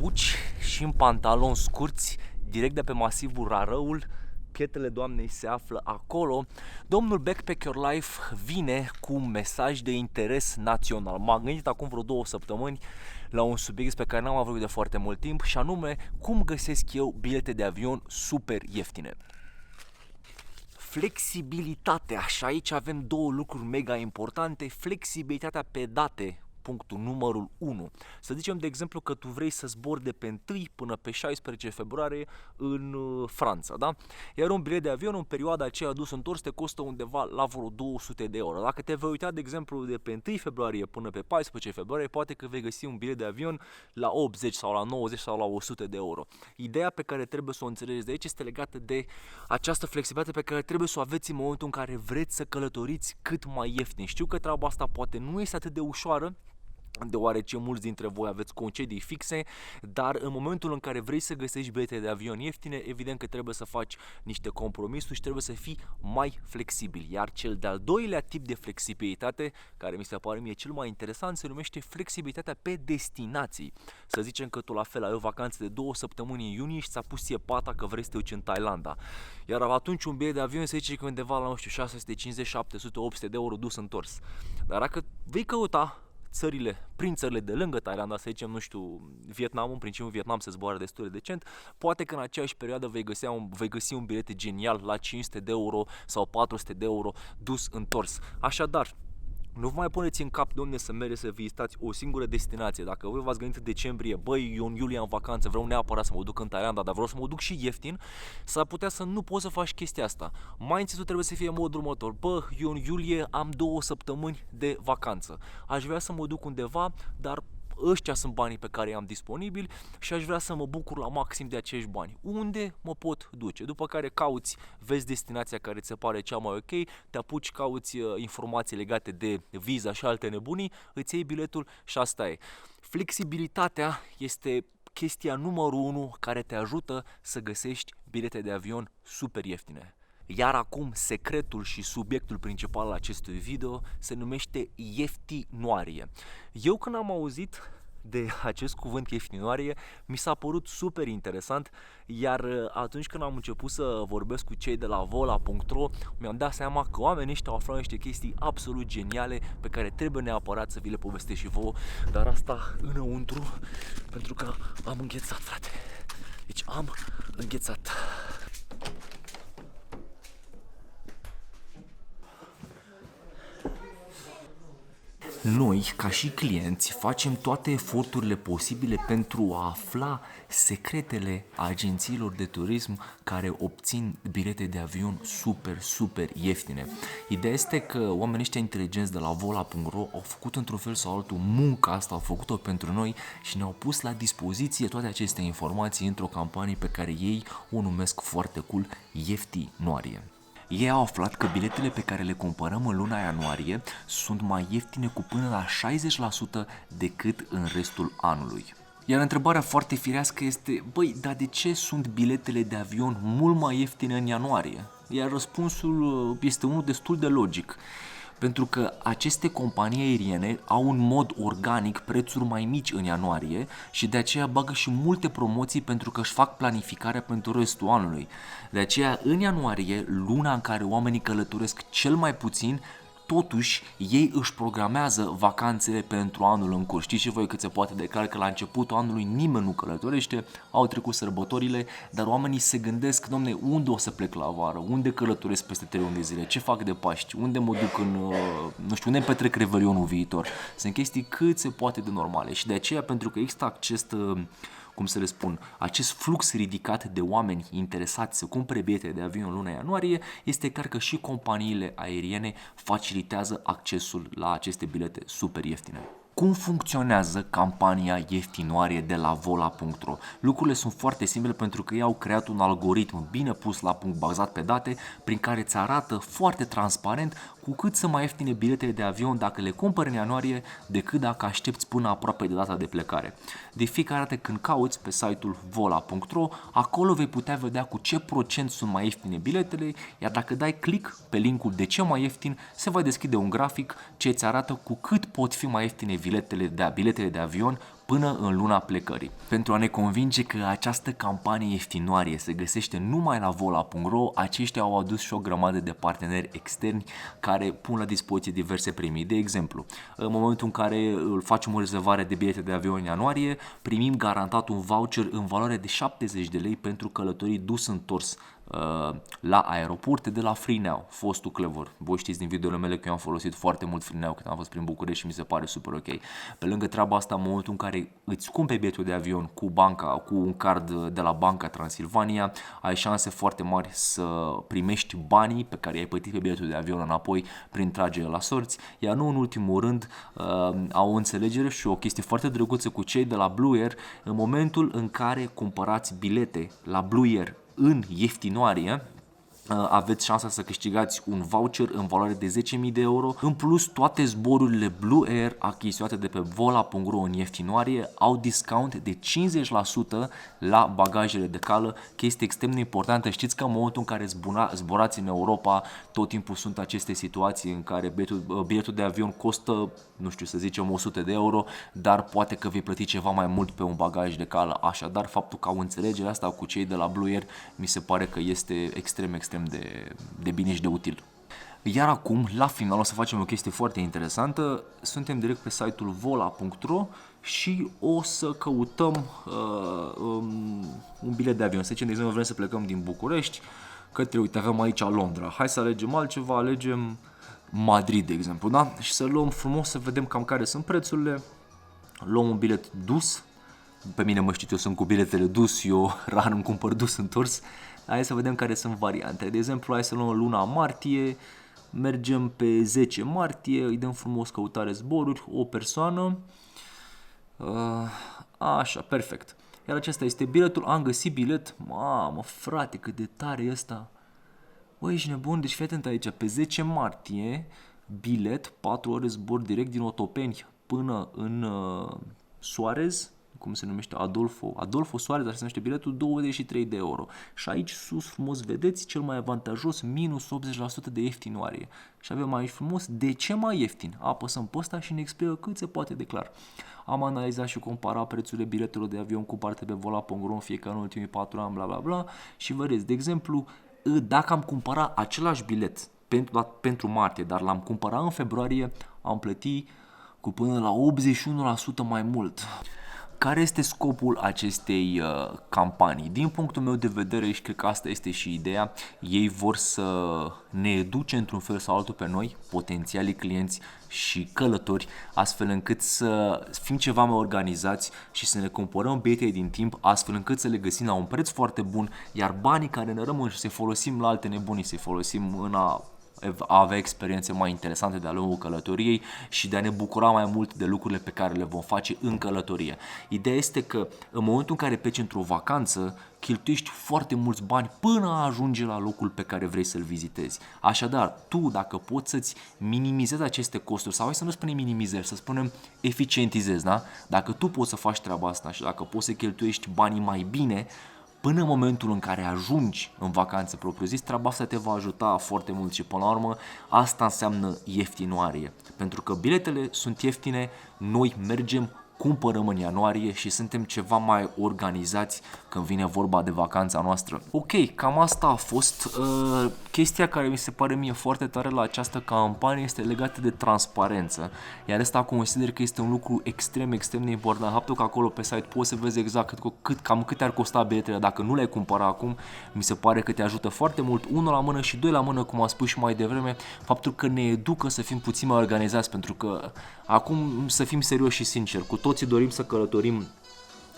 papuci și în pantaloni scurți, direct de pe masivul Rarăul. Pietele Doamnei se află acolo. Domnul Backpack Your Life vine cu un mesaj de interes național. M-am gândit acum vreo 2 săptămâni la un subiect pe care n-am avut de foarte mult timp, și anume cum găsesc eu bilete de avion super ieftine. Flexibilitatea, și aici avem două lucruri mega importante. Flexibilitatea pe date, punctul numărul 1. Să zicem, de exemplu, că tu vrei să zbori de pe 1 până pe 16 februarie în Franța, da? Iar un bilet de avion în perioada aceea dus întors te costă undeva la vreo 200 de euro. Dacă te vei uita, de exemplu, de pe 1 februarie până pe 14 februarie, poate că vei găsi un bilet de avion la 80 sau la 90 sau la 100 de euro. Ideea pe care trebuie să o înțelegeți de aici este legată de această flexibilitate pe care trebuie să o aveți în momentul în care vreți să călătoriți cât mai ieftin. Știu că treaba asta poate nu este atât de ușoară, deoarece mulți dintre voi aveți concedii fixe, dar în momentul în care vrei să găsești bilete de avion ieftine, evident că trebuie să faci niște compromisuri și trebuie să fii mai flexibil. Iar cel de-al doilea tip de flexibilitate, care mi se pare mie cel mai interesant, se numește flexibilitatea pe destinații. Să zicem că tu la fel ai o vacanță de 2 săptămâni în iunie și ți-a pus ție pata că vrei să te duci în Thailanda. Iar atunci un bilet de avion se zice că undeva la, 650, 700, 800 de euro dus întors. Dar dacă vei căuta prin țările de lângă Thailanda, să zicem, nu știu, Vietnam, în principiu Vietnam se zboară destul de decent, poate că în aceeași perioadă vei găsi un bilet genial la 500 de euro sau 400 de euro dus întors. Așadar, nu vă mai puneți în cap, domne, să mergeți să vizitați o singură destinație. Dacă voi v-ați gândit în decembrie, băi, eu în iulie am vacanță, vreau neapărat să mă duc în Thailanda, dar vreau să mă duc și ieftin, s-ar putea să nu poți să faci chestia asta. Mindset-ul trebuie să fie în modul următor: bă, eu în iulie am 2 săptămâni de vacanță. Aș vrea să mă duc undeva, dar ăștia sunt banii pe care i-am disponibili și aș vrea să mă bucur la maxim de acești bani. Unde mă pot duce? După care cauți, vezi destinația care ți se pare cea mai ok, te apuci, cauți informații legate de viza și alte nebunii, îți iei biletul și asta e. Flexibilitatea este chestia numărul 1 care te ajută să găsești bilete de avion super ieftine. Iar acum secretul și subiectul principal al acestui video se numește ieftinoarie. Eu când am auzit de acest cuvânt ieftinoarie, mi s-a părut super interesant, iar atunci când am început să vorbesc cu cei de la vola.ro, mi-am dat seama că oamenii ăștia au aflat niște chestii absolut geniale pe care trebuie neapărat să vi le povestesc și vouă, dar asta înăuntru, pentru că am înghețat, frate. Deci am înghețat. Noi, ca și clienți, facem toate eforturile posibile pentru a afla secretele agențiilor de turism care obțin bilete de avion super ieftine. Ideea este că oamenii ăștia inteligenți de la vola.ro au făcut într-un fel sau altul munca asta, au făcut-o pentru noi și ne-au pus la dispoziție toate aceste informații într-o campanie pe care ei o numesc foarte cool ieftinoarie. Ei au aflat că biletele pe care le cumpărăm în luna ianuarie sunt mai ieftine cu până la 60% decât în restul anului. Iar întrebarea foarte firească este: băi, dar de ce sunt biletele de avion mult mai ieftine în ianuarie? Iar răspunsul este unul destul de logic. Pentru că aceste companii aeriene au în mod organic prețuri mai mici în ianuarie și de aceea bagă și multe promoții pentru că își fac planificarea pentru restul anului. De aceea, în ianuarie, luna în care oamenii călătoresc cel mai puțin, totuși ei își programează vacanțele pentru anul în curs. Știți și voi cât se poate de clar că la începutul anului nimeni nu călătorește, au trecut sărbătorile, dar oamenii se gândesc: domne, unde o să plec la vară, unde călătoresc peste 3 luni de zile, ce fac de Paști, unde mă duc nu știu, unde îmi petrec revelionul viitor. Sunt chestii cât se poate de normale și de aceea, pentru că există acest flux ridicat de oameni interesați să cumpere bilete de avion în luna ianuarie, este clar că și companiile aeriene facilitează accesul la aceste bilete super ieftine. Cum funcționează campania ieftinoarie de la vola.ro? Lucrurile sunt foarte simple pentru că ei au creat un algoritm bine pus la punct, bazat pe date, prin care îți arată foarte transparent cu cât sunt mai ieftine biletele de avion dacă le cumpări în ianuarie decât dacă aștepți până aproape de data de plecare. De fiecare dată când cauți pe site-ul vola.ro, acolo vei putea vedea cu ce procent sunt mai ieftine biletele, iar dacă dai click pe linkul de ce mai ieftin, se va deschide un grafic ce îți arată cu cât pot fi mai ieftine biletele de avion până în luna plecării. Pentru a ne convinge că această campanie ieftinoarie se găsește numai la vola.ro, aceștia au adus și o grămadă de parteneri externi care pun la dispoziție diverse premii. De exemplu, în momentul în care facem o rezervare de bilete de avion în ianuarie, primim garantat un voucher în valoare de 70 de lei pentru călătorii dus-întors la aeroporte de la FreeNow, fostul Clever. Voi știți din videoele mele că eu am folosit foarte mult FreeNow când am fost prin București și mi se pare super ok. Pe lângă treaba asta, în momentul în care îți cumperi biletul de avion cu un card de la Banca Transilvania, ai șanse foarte mari să primești banii pe care i-ai plătit pe biletul de avion înapoi prin tragere la sorți, iar nu în ultimul rând au o înțelegere și o chestie foarte drăguță cu cei de la Blue Air. În momentul în care cumpărați bilete la Blue Air în ieftinoarie, aveți șansa să câștigați un voucher în valoare de 10.000 de euro. În plus, toate zborurile Blue Air achiziționate de pe vola.ro în ieftinoarie au discount de 50% la bagajele de cală, chestie extrem de importantă. Știți că în momentul în care zburați în Europa, tot timpul sunt aceste situații în care biletul de avion costă, nu știu, să zicem 100 de euro, dar poate că vei plăti ceva mai mult pe un bagaj de cală. Așadar, faptul că au înțelegerea asta cu cei de la Blue Air mi se pare că este extrem de bine și de util. Iar acum, la final, o să facem o chestie foarte interesantă. Suntem direct pe site-ul vola.ro și o să căutăm un bilet de avion. Să zicem, de exemplu, vrem să plecăm din București către, uite, avem aici Londra. Hai să alegem altceva, alegem Madrid, de exemplu, da? Și să luăm frumos, să vedem cam care sunt prețurile. Luăm un bilet dus. Pe mine mă știți, eu sunt cu biletele dus, eu rar îmi cumpăr dus întors. Hai să vedem care sunt variante. De exemplu, hai să luăm luna martie, mergem pe 10 martie, îi dăm frumos căutare zboruri, o persoană. Așa, perfect. Iar acesta este biletul, am găsit bilet. Mamă, frate, cât de tare e ăsta. Băi, ești nebun, deci fii atent aici, pe 10 martie, bilet, 4 ore zbor direct din Otopeni până în Suarez, cum se numește, Adolfo Suarez, dar se numește biletul, 23 de euro. Și aici sus frumos vedeți cel mai avantajos, minus 80% de ieftinoarie. Și avem aici frumos, de ce mai ieftin? Apăsăm pe ăsta și ne explică cât se poate de clar. Am analizat și comparat prețurile biletelor de avion cu parte pe vola.ro în fiecare în ultimii 4 ani, bla bla bla. Și vedeți, de exemplu, dacă am cumpărat același bilet pentru martie, dar l-am cumpărat în februarie, am plătit cu până la 81% mai mult. Care este scopul acestei campanii? Din punctul meu de vedere, și cred că asta este și ideea, ei vor să ne educe într-un fel sau altul pe noi, potențialii clienți și călători, astfel încât să fim ceva mai organizați și să ne cumpărăm biletele din timp, astfel încât să le găsim la un preț foarte bun, iar banii care ne rămân și să-i folosim la alte nebunii, să-i folosim în a avea experiențe mai interesante de-a lungul călătoriei și de a ne bucura mai mult de lucrurile pe care le vom face în călătorie. Ideea este că în momentul în care pleci într-o vacanță, cheltuiești foarte mulți bani până ajunge la locul pe care vrei să-l vizitezi. Așadar, tu dacă poți să-ți minimizezi aceste costuri, sau hai să nu spunem minimizezi, să spunem eficientizezi, da? Dacă tu poți să faci treaba asta și dacă poți să cheltuiești banii mai bine, până în momentul în care ajungi în vacanță propriu-zis, treaba asta te va ajuta foarte mult și până la urmă asta înseamnă ieftinoarie. Pentru că biletele sunt ieftine, noi mergem, cumpărăm în ianuarie și suntem ceva mai organizați când vine vorba de vacanța noastră. Ok, cam asta a fost. Chestia care mi se pare mie foarte tare la această campanie este legată de transparență. Iar asta consider că este un lucru extrem de important. Faptul că acolo pe site poți să vezi exact cam cât ar costa biletele dacă nu le-ai cumpărat acum, mi se pare că te ajută foarte mult, unul la mână și doi la mână, cum am spus și mai devreme, faptul că ne educă să fim puțin mai organizați, pentru că acum, să fim serioși și sinceri, cu toții dorim să călătorim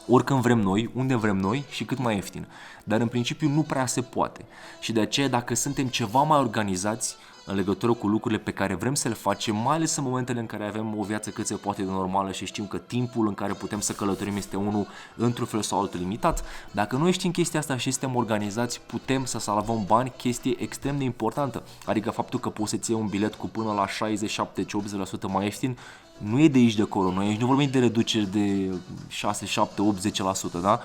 oricând vrem noi, unde vrem noi și cât mai ieftin. Dar în principiu nu prea se poate. Și de aceea, dacă suntem ceva mai organizați în legătură cu lucrurile pe care vrem să le facem, mai ales în momentele în care avem o viață cât se poate de normală și știm că timpul în care putem să călătorim este unul într-un fel sau altul limitat, dacă noi știm chestia asta și suntem organizați, putem să salvăm bani, chestie extrem de importantă. Adică faptul că poți să-ți iei un bilet cu până la 60, 70, 80% mai ieftin, nu e de aici de acolo, noi aici nu vorbim de reduceri de 6, 7, 80%, da?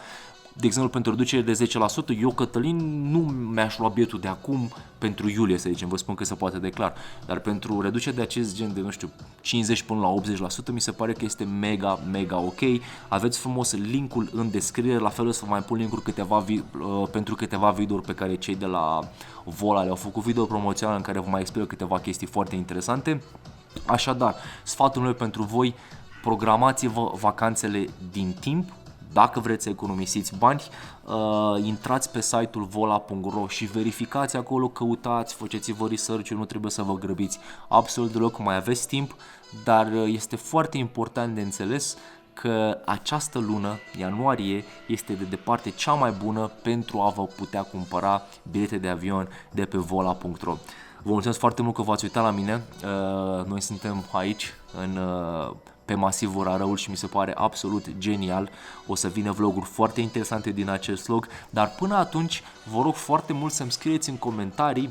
De exemplu, pentru reducere de 10%, eu, Cătălin, nu mi-aș lua bilietul de acum pentru iulie, să zicem, vă spun că se poate declar. Dar pentru reducere de acest gen de, nu știu, 50 până la 80%, mi se pare că este mega, mega ok. Aveți frumos linkul în descriere, la fel o să vă mai pun linkuri pentru câteva videouri pe care cei de la Vola le-au făcut, video promoțional în care vă mai explic câteva chestii foarte interesante. Așadar, sfatul meu pentru voi, programați-vă vacanțele din timp. Dacă vreți să economisiți bani, intrați pe site-ul vola.ro și verificați acolo, căutați, faceți-vă research-ul, nu trebuie să vă grăbiți absolut deloc, mai aveți timp, dar este foarte important de înțeles că această lună, ianuarie, este de departe cea mai bună pentru a vă putea cumpăra bilete de avion de pe vola.ro. Vă mulțumesc foarte mult că v-ați uitat la mine, noi suntem aici pe masivul Rarăul și mi se pare absolut genial. O să vină vloguri foarte interesante din acest vlog, dar până atunci vă rog foarte mult să-mi scrieți în comentarii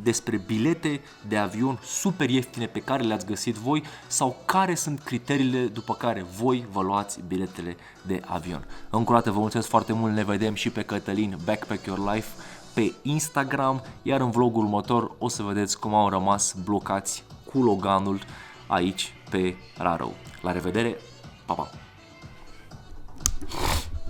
despre bilete de avion super ieftine pe care le-ați găsit voi sau care sunt criteriile după care voi vă luați biletele de avion. Încă o dată vă mulțumesc foarte mult, ne vedem și pe Cătălin Backpack Your Life pe Instagram, iar în vlogul următor o să vedeți cum au rămas blocați cu Loganul aici pe Rarău. La revedere, pa, pa!